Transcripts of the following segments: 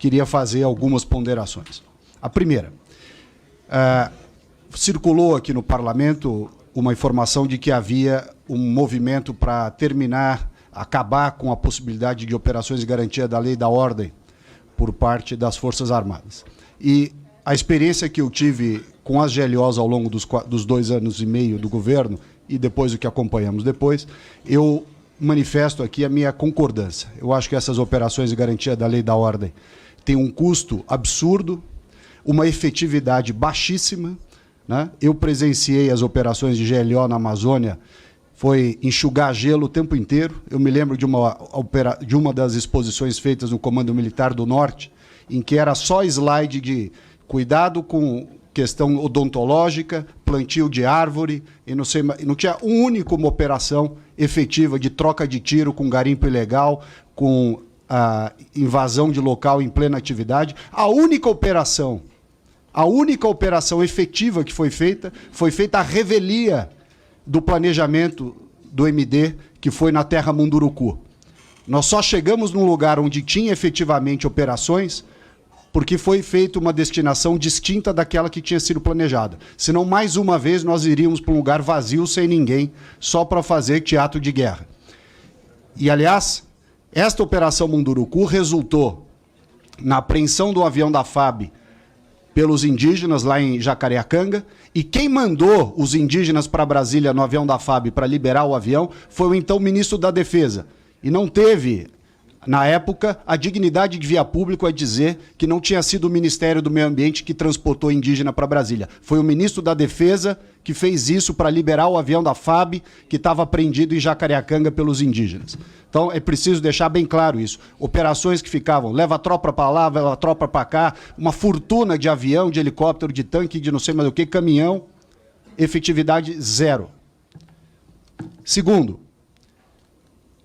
queria fazer algumas ponderações. A primeira, circulou aqui no Parlamento uma informação de que havia um movimento para acabar com a possibilidade de operações de garantia da lei e da ordem por parte das Forças Armadas. E a experiência que eu tive com as GLOs ao longo dos 2 anos e meio do governo, e depois o que acompanhamos depois, eu manifesto aqui a minha concordância. Eu acho que essas operações de garantia da lei e da ordem têm um custo absurdo, uma efetividade baixíssima, né? Eu presenciei as operações de GLO na Amazônia, foi enxugar gelo o tempo inteiro. Eu me lembro de uma das exposições feitas no Comando Militar do Norte, em que era só slide de cuidado com questão odontológica, plantio de árvore, e não tinha uma operação efetiva de troca de tiro com garimpo ilegal, com a invasão de local em plena atividade. A única operação efetiva que foi feita a revelia do planejamento do MD, que foi na Terra Munduruku. Nós só chegamos num lugar onde tinha efetivamente operações porque foi feita uma destinação distinta daquela que tinha sido planejada. Senão, mais uma vez, nós iríamos para um lugar vazio, sem ninguém, só para fazer teatro de guerra. E, aliás, esta Operação Munduruku resultou na apreensão do avião da FAB pelos indígenas lá em Jacareacanga, e quem mandou os indígenas para Brasília no avião da FAB para liberar o avião foi o então ministro da Defesa. E não teve, na época, a dignidade de via público a dizer que não tinha sido o Ministério do Meio Ambiente que transportou indígena para Brasília. Foi o ministro da Defesa que fez isso para liberar o avião da FAB que estava apreendido em Jacareacanga pelos indígenas. Então, é preciso deixar bem claro isso. Operações que ficavam, leva a tropa para lá, leva a tropa para cá, uma fortuna de avião, de helicóptero, de tanque, de não sei mais o que, caminhão, efetividade zero. Segundo,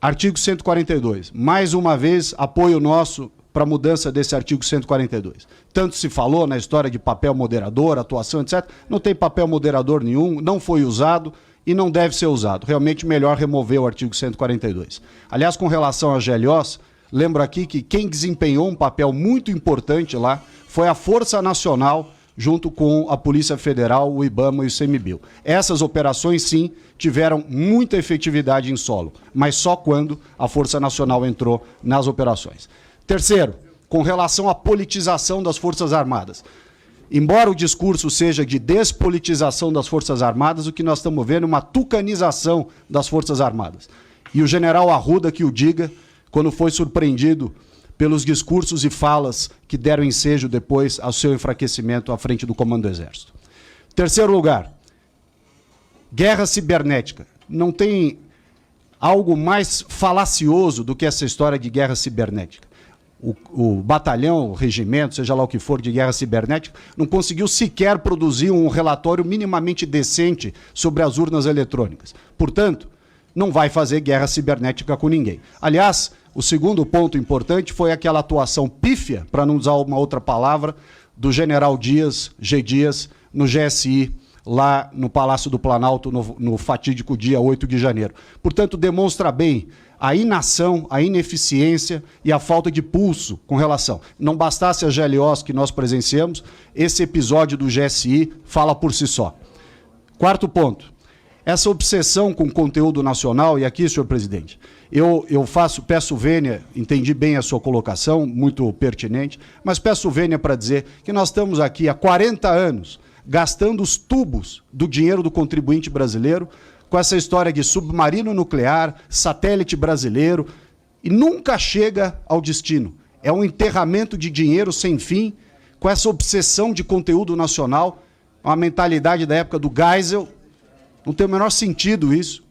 artigo 142. Mais uma vez, apoio nosso para a mudança desse artigo 142. Tanto se falou na história de papel moderador, atuação, etc. Não tem papel moderador nenhum, não foi usado e não deve ser usado. Realmente, melhor remover o artigo 142. Aliás, com relação às GLOs, lembro aqui que quem desempenhou um papel muito importante lá foi a Força Nacional, junto com a Polícia Federal, o IBAMA e o ICMBio. Essas operações, sim, tiveram muita efetividade em solo, mas só quando a Força Nacional entrou nas operações. Terceiro, com relação à politização das Forças Armadas. Embora o discurso seja de despolitização das Forças Armadas, o que nós estamos vendo é uma tucanização das Forças Armadas. E o general Arruda que o diga, quando foi surpreendido pelos discursos e falas que deram ensejo depois ao seu enfraquecimento à frente do Comando do Exército. Terceiro lugar, guerra cibernética. Não tem algo mais falacioso do que essa história de guerra cibernética. O batalhão, o regimento, seja lá o que for, de guerra cibernética, não conseguiu sequer produzir um relatório minimamente decente sobre as urnas eletrônicas. Portanto, não vai fazer guerra cibernética com ninguém. Aliás, o segundo ponto importante foi aquela atuação pífia, para não usar uma outra palavra, do general Dias, G. Dias, no GSI, lá no Palácio do Planalto, no fatídico dia 8 de janeiro. Portanto, demonstra bem a inação, a ineficiência e a falta de pulso com relação. Não bastasse as GLOs que nós presenciamos, esse episódio do GSI fala por si só. Quarto ponto, essa obsessão com conteúdo nacional, e aqui, senhor presidente, eu peço vênia, entendi bem a sua colocação, muito pertinente, mas peço vênia para dizer que nós estamos aqui há 40 anos gastando os tubos do dinheiro do contribuinte brasileiro com essa história de submarino nuclear, satélite brasileiro, e nunca chega ao destino. É um enterramento de dinheiro sem fim, com essa obsessão de conteúdo nacional, uma mentalidade da época do Geisel. Não tem o menor sentido isso.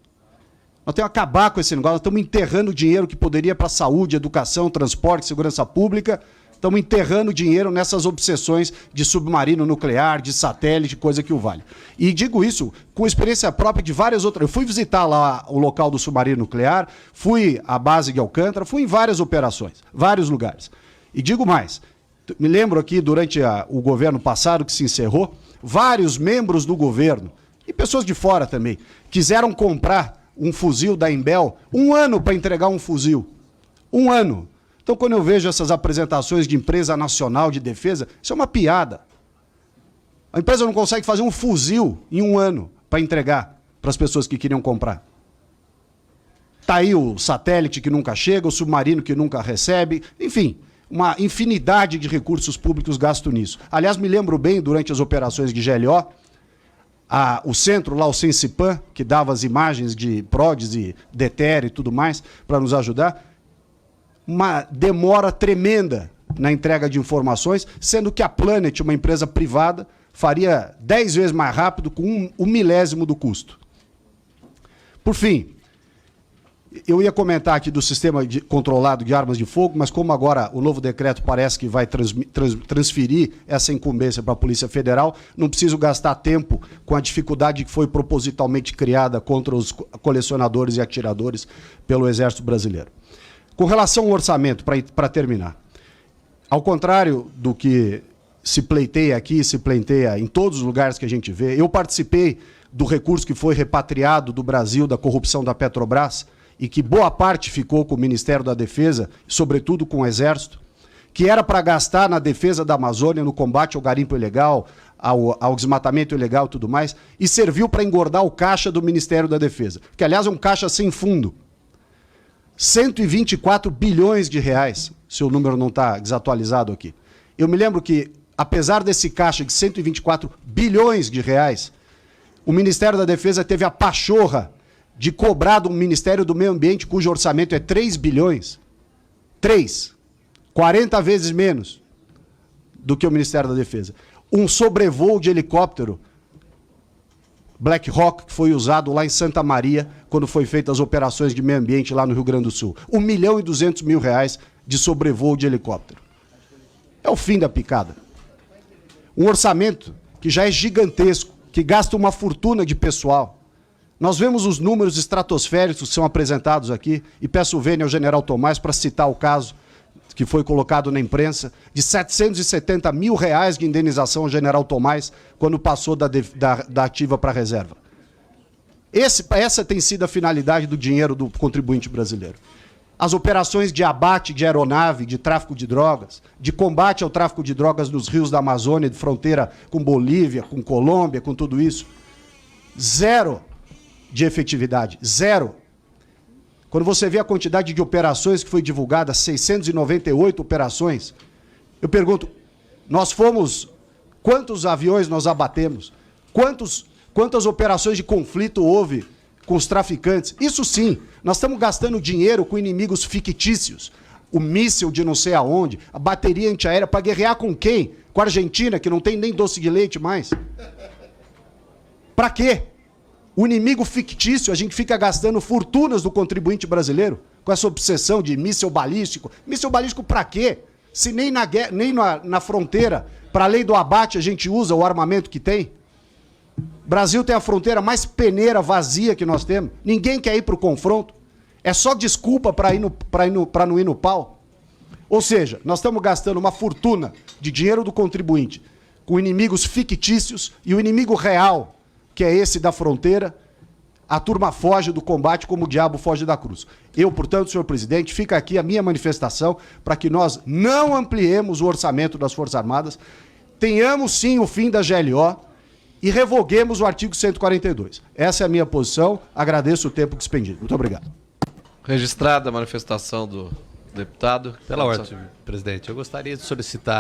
Nós temos que acabar com esse negócio, nós estamos enterrando dinheiro que poderia para saúde, educação, transporte, segurança pública. Estamos enterrando dinheiro nessas obsessões de submarino nuclear, de satélite, coisa que o vale. E digo isso com experiência própria de várias outras. Eu fui visitar lá o local do submarino nuclear, fui à base de Alcântara, fui em várias operações, vários lugares. E digo mais, me lembro aqui durante o governo passado que se encerrou, vários membros do governo, e pessoas de fora também, quiseram comprar um fuzil da Imbel, 1 ano para entregar um fuzil. 1 ano. Então, quando eu vejo essas apresentações de empresa nacional de defesa, isso é uma piada. A empresa não consegue fazer um fuzil em um ano para entregar para as pessoas que queriam comprar. Está aí o satélite que nunca chega, o submarino que nunca recebe, enfim, uma infinidade de recursos públicos gastos nisso. Aliás, me lembro bem, durante as operações de GLO, o centro lá, o Sensipan, que dava as imagens de PRODES e DETER e tudo mais, para nos ajudar, uma demora tremenda na entrega de informações, sendo que a Planet, uma empresa privada, faria 10 vezes mais rápido com um milésimo do custo. Por fim, eu ia comentar aqui do sistema controlado de armas de fogo, mas como agora o novo decreto parece que vai transferir essa incumbência para a Polícia Federal, não preciso gastar tempo com a dificuldade que foi propositalmente criada contra os colecionadores e atiradores pelo Exército Brasileiro. Com relação ao orçamento, para terminar, ao contrário do que se pleiteia aqui, se pleiteia em todos os lugares que a gente vê, eu participei do recurso que foi repatriado do Brasil da corrupção da Petrobras, e que boa parte ficou com o Ministério da Defesa, sobretudo com o Exército, que era para gastar na defesa da Amazônia, no combate ao garimpo ilegal, ao desmatamento ilegal e tudo mais, e serviu para engordar o caixa do Ministério da Defesa, que, aliás, é um caixa sem fundo. 124 bilhões de reais, se o número não está desatualizado aqui. Eu me lembro que, apesar desse caixa de 124 bilhões de reais, o Ministério da Defesa teve a pachorra de cobrar do Ministério do Meio Ambiente, cujo orçamento é 3 bilhões, 40 vezes menos do que o Ministério da Defesa. Um sobrevoo de helicóptero Black Hawk, que foi usado lá em Santa Maria, quando foi feitas as operações de meio ambiente lá no Rio Grande do Sul. R$1.200.000 de sobrevoo de helicóptero. É o fim da picada. Um orçamento que já é gigantesco, que gasta uma fortuna de pessoal. Nós vemos os números estratosféricos que são apresentados aqui, e peço vênia ao general Tomás para citar o caso que foi colocado na imprensa, de R$770 mil de indenização ao general Tomás, quando passou da ativa para a reserva. Essa tem sido a finalidade do dinheiro do contribuinte brasileiro. As operações de abate de aeronave, de tráfico de drogas, de combate ao tráfico de drogas nos rios da Amazônia, de fronteira com Bolívia, com Colômbia, com tudo isso, zero de efetividade, zero. Quando você vê a quantidade de operações que foi divulgada, 698 operações, eu pergunto, quantos aviões nós abatemos? Quantas operações de conflito houve com os traficantes? Isso sim, nós estamos gastando dinheiro com inimigos fictícios. O míssil de não sei aonde, a bateria antiaérea, para guerrear com quem? Com a Argentina, que não tem nem doce de leite mais. Para quê? O inimigo fictício, a gente fica gastando fortunas do contribuinte brasileiro com essa obsessão de míssil balístico. Míssil balístico para quê? Se nem na fronteira, para a lei do abate, a gente usa o armamento que tem. O Brasil tem a fronteira mais peneira, vazia que nós temos. Ninguém quer ir para o confronto. É só desculpa para não ir no pau. Ou seja, nós estamos gastando uma fortuna de dinheiro do contribuinte com inimigos fictícios e o inimigo real, que é esse da fronteira, a turma foge do combate como o diabo foge da cruz. Eu, portanto, senhor presidente, fica aqui a minha manifestação para que nós não ampliemos o orçamento das Forças Armadas, tenhamos sim o fim da GLO e revoguemos o artigo 142. Essa é a minha posição, agradeço o tempo despendido. Muito obrigado. Registrada a manifestação do deputado. Pela ordem, presidente, eu gostaria de solicitar